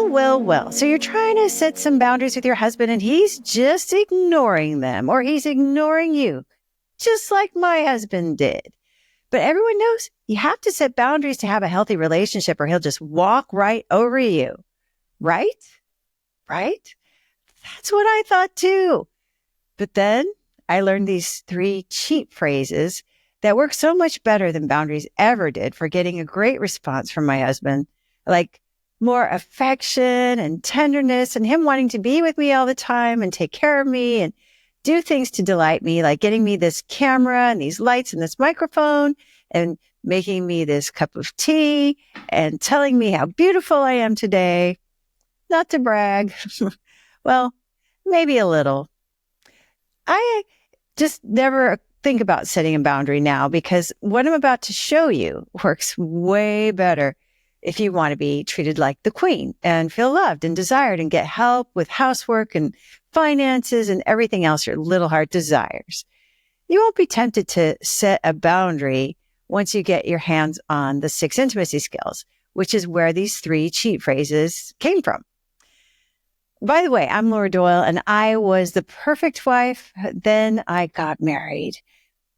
Well. So you're trying to set some boundaries with your husband and he's just ignoring them, or he's ignoring you, just like my husband did. But everyone knows you have to set boundaries to have a healthy relationship or he'll just walk right over you. Right? Right? That's what I thought too. But then I learned these 3 cheap phrases that work so much better than boundaries ever did for getting a great response from my husband, like more affection and tenderness and him wanting to be with me all the time and take care of me and do things to delight me, like getting me this camera and these lights and this microphone and making me this cup of tea and telling me how beautiful I am today. Not to brag. Well, maybe a little. I just never think about setting a boundary now because what I'm about to show you works way better if you want to be treated like the queen and feel loved and desired and get help with housework and finances and everything else your little heart desires. You won't be tempted to set a boundary once you get your hands on the 6 intimacy skills, which is where these 3 cheat phrases came from. By the way, I'm Laura Doyle and I was the perfect wife. Then I got married.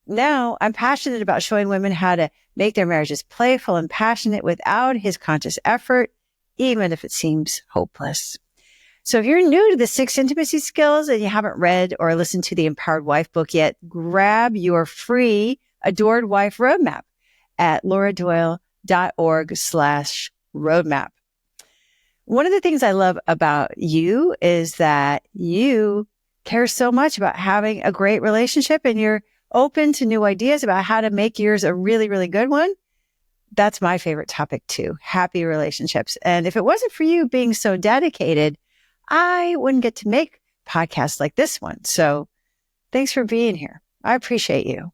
Now I'm passionate about showing women how to make their marriages playful and passionate without his conscious effort, even if it seems hopeless. So if you're new to the 6 intimacy skills and you haven't read or listened to the Empowered Wife book yet, grab your free Adored Wife Roadmap at lauradoyle.org/roadmap. One of the things I love about you is that you care so much about having a great relationship and you're open to new ideas about how to make yours a really, really good one. That's my favorite topic too, happy relationships. And if it wasn't for you being so dedicated, I wouldn't get to make podcasts like this one. So thanks for being here. I appreciate you.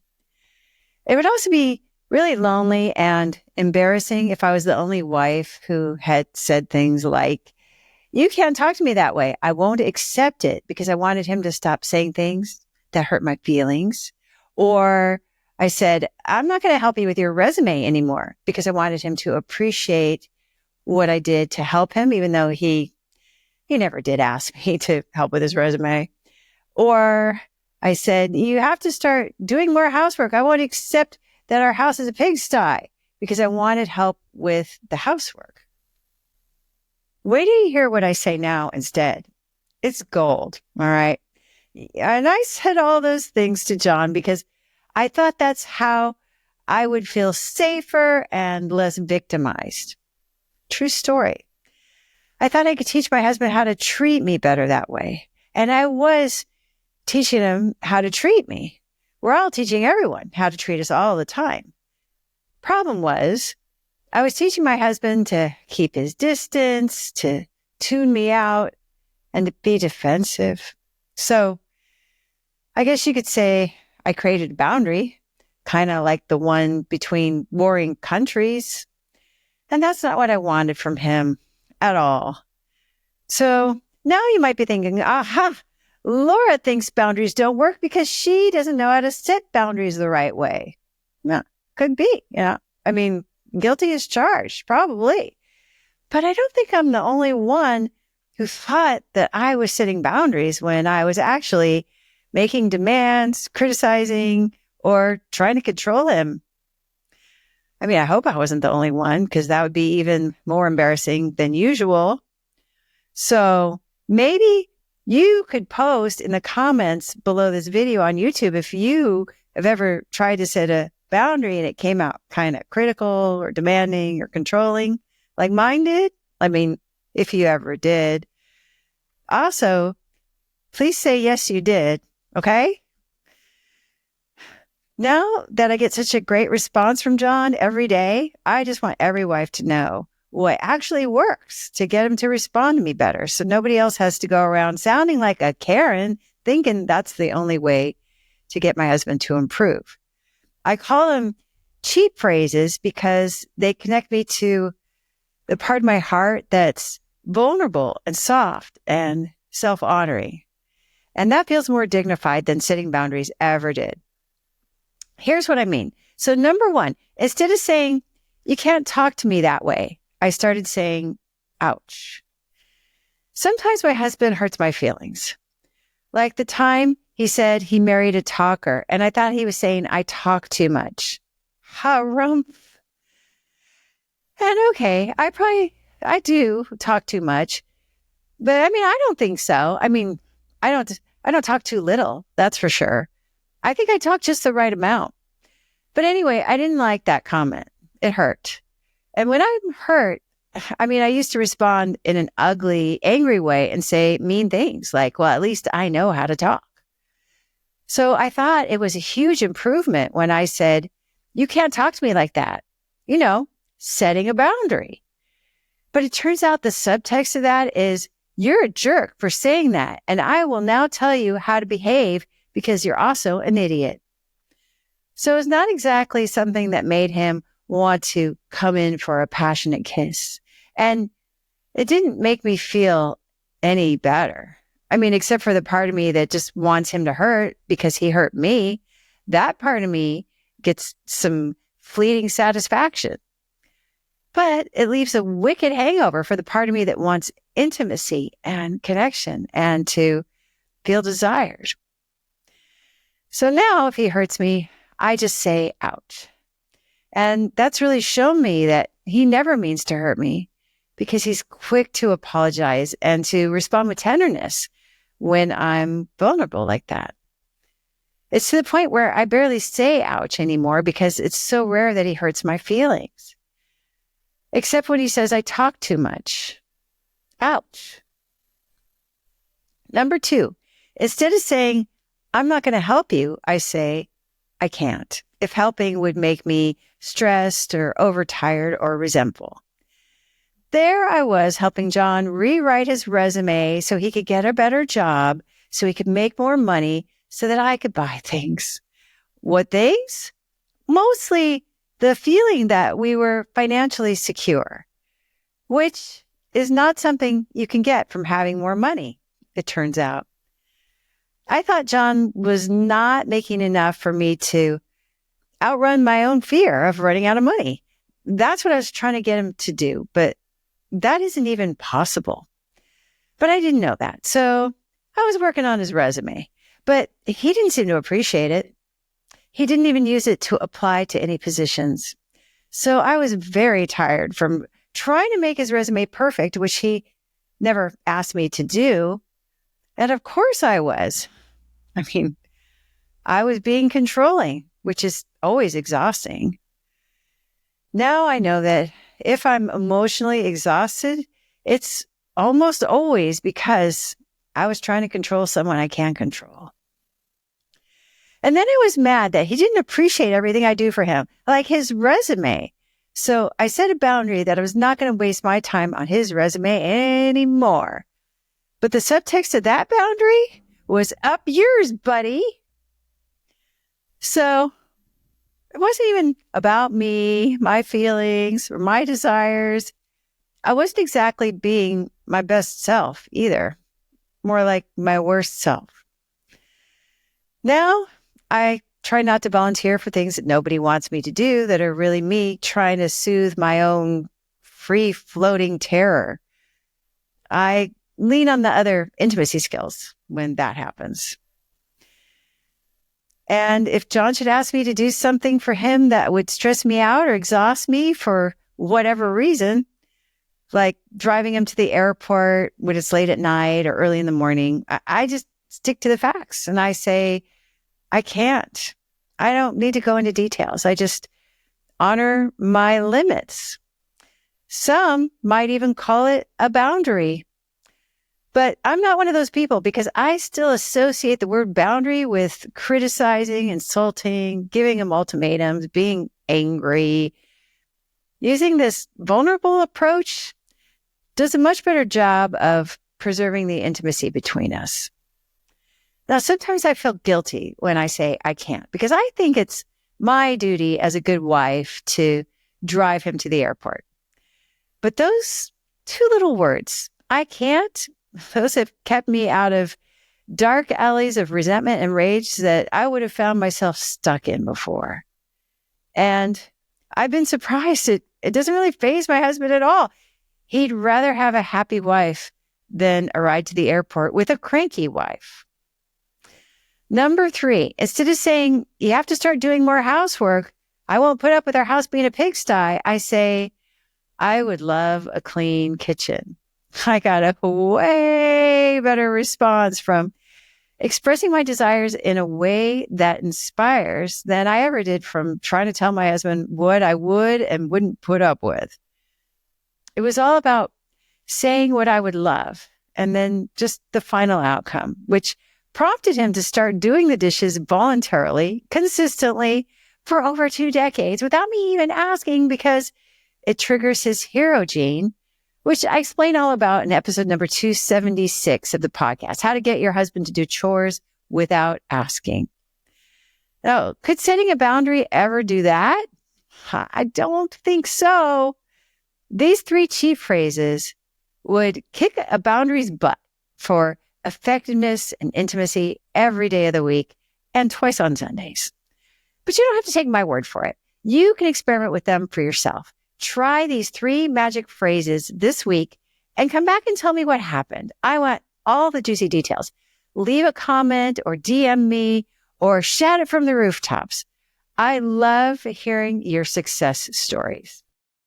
It would also be really lonely and embarrassing if I was the only wife who had said things like, you can't talk to me that way. I won't accept it, because I wanted him to stop saying things that hurt my feelings. Or I said, I'm not going to help you with your resume anymore, because I wanted him to appreciate what I did to help him, even though he never did ask me to help with his resume. Or I said, you have to start doing more housework. I won't accept that our house is a pigsty, because I wanted help with the housework. Wait till you hear what I say now instead. It's gold. All right. And I said all those things to John because I thought that's how I would feel safer and less victimized. True story. I thought I could teach my husband how to treat me better that way. And I was teaching him how to treat me. We're all teaching everyone how to treat us all the time. Problem was, I was teaching my husband to keep his distance, to tune me out, and to be defensive. So I guess you could say I created a boundary, kind of like the one between warring countries. And that's not what I wanted from him at all. So now you might be thinking, aha, Laura thinks boundaries don't work because she doesn't know how to set boundaries the right way. Yeah, could be. I mean, guilty as charged, probably. But I don't think I'm the only one who thought that I was setting boundaries when I was actually making demands, criticizing, or trying to control him. I mean, I hope I wasn't the only one, because that would be even more embarrassing than usual. So maybe you could post in the comments below this video on YouTube if you have ever tried to set a boundary and it came out kind of critical or demanding or controlling like mine did. I mean, if you ever did. Also, please say yes, you did. Okay? Now that I get such a great response from John every day, I just want every wife to know what actually works to get him to respond to me better, so nobody else has to go around sounding like a Karen, thinking that's the only way to get my husband to improve. I call them cheap phrases because they connect me to the part of my heart that's vulnerable and soft and self-honoring. And that feels more dignified than setting boundaries ever did. Here's what I mean. So number one, instead of saying, you can't talk to me that way, I started saying, ouch. Sometimes my husband hurts my feelings. Like the time he said he married a talker, and I thought he was saying I talk too much. Harumph. And okay, I do talk too much, but I mean, I don't think so. I mean, I don't talk too little. That's for sure. I think I talk just the right amount. But anyway, I didn't like that comment. It hurt. And when I'm hurt, I mean, I used to respond in an ugly, angry way and say mean things like, well, at least I know how to talk. So I thought it was a huge improvement when I said, you can't talk to me like that. You know, setting a boundary. But it turns out the subtext of that is, you're a jerk for saying that, and I will now tell you how to behave because you're also an idiot. So it's not exactly something that made him want to come in for a passionate kiss. And it didn't make me feel any better. I mean, except for the part of me that just wants him to hurt because he hurt me. That part of me gets some fleeting satisfaction. But it leaves a wicked hangover for the part of me that wants intimacy and connection and to feel desired. So now if he hurts me, I just say, ouch. And that's really shown me that he never means to hurt me because he's quick to apologize and to respond with tenderness when I'm vulnerable like that. It's to the point where I barely say ouch anymore because it's so rare that he hurts my feelings. Except when he says I talk too much. Ouch. Number 2, instead of saying, I'm not going to help you, I say, I can't. If helping would make me stressed or overtired or resentful. There I was helping John rewrite his resume so he could get a better job, so he could make more money, so that I could buy things. What things? Mostly the feeling that we were financially secure, which is not something you can get from having more money, it turns out. I thought John was not making enough for me to outrun my own fear of running out of money. That's what I was trying to get him to do, but that isn't even possible. But I didn't know that. So I was working on his resume, but he didn't seem to appreciate it. He didn't even use it to apply to any positions. So I was very tired from trying to make his resume perfect, which he never asked me to do. And of course I was. I mean, I was being controlling, which is always exhausting. Now I know that if I'm emotionally exhausted, it's almost always because I was trying to control someone I can't control. And then I was mad that he didn't appreciate everything I do for him, like his resume. So I set a boundary that I was not going to waste my time on his resume anymore. But the subtext of that boundary was up yours, buddy. So it wasn't even about me, my feelings, or my desires. I wasn't exactly being my best self either, more like my worst self. Now, I try not to volunteer for things that nobody wants me to do that are really me trying to soothe my own free-floating terror. I lean on the other intimacy skills when that happens. And if John should ask me to do something for him that would stress me out or exhaust me for whatever reason, like driving him to the airport when it's late at night or early in the morning, I just stick to the facts and I say, I can't. I don't need to go into details. I just honor my limits. Some might even call it a boundary. But I'm not one of those people because I still associate the word boundary with criticizing, insulting, giving him ultimatums, being angry. Using this vulnerable approach does a much better job of preserving the intimacy between us. Now, sometimes I feel guilty when I say I can't because I think it's my duty as a good wife to drive him to the airport. But those 2 little words, I can't, those have kept me out of dark alleys of resentment and rage that I would have found myself stuck in before. And I've been surprised it doesn't really faze my husband at all. He'd rather have a happy wife than a ride to the airport with a cranky wife. Number 3, instead of saying, you have to start doing more housework, I won't put up with our house being a pigsty, I say, I would love a clean kitchen. I got a way better response from expressing my desires in a way that inspires than I ever did from trying to tell my husband what I would and wouldn't put up with. It was all about saying what I would love and then just the final outcome, which prompted him to start doing the dishes voluntarily, consistently for over 2 decades without me even asking, because it triggers his hero gene, which I explain all about in episode number 276 of the podcast, how to get your husband to do chores without asking. Now, could setting a boundary ever do that? I don't think so. These 3 chief phrases would kick a boundary's butt for effectiveness and intimacy every day of the week and twice on Sundays. But you don't have to take my word for it. You can experiment with them for yourself. Try these 3 magic phrases this week and come back and tell me what happened. I want all the juicy details. Leave a comment or DM me or shout it from the rooftops. I love hearing your success stories.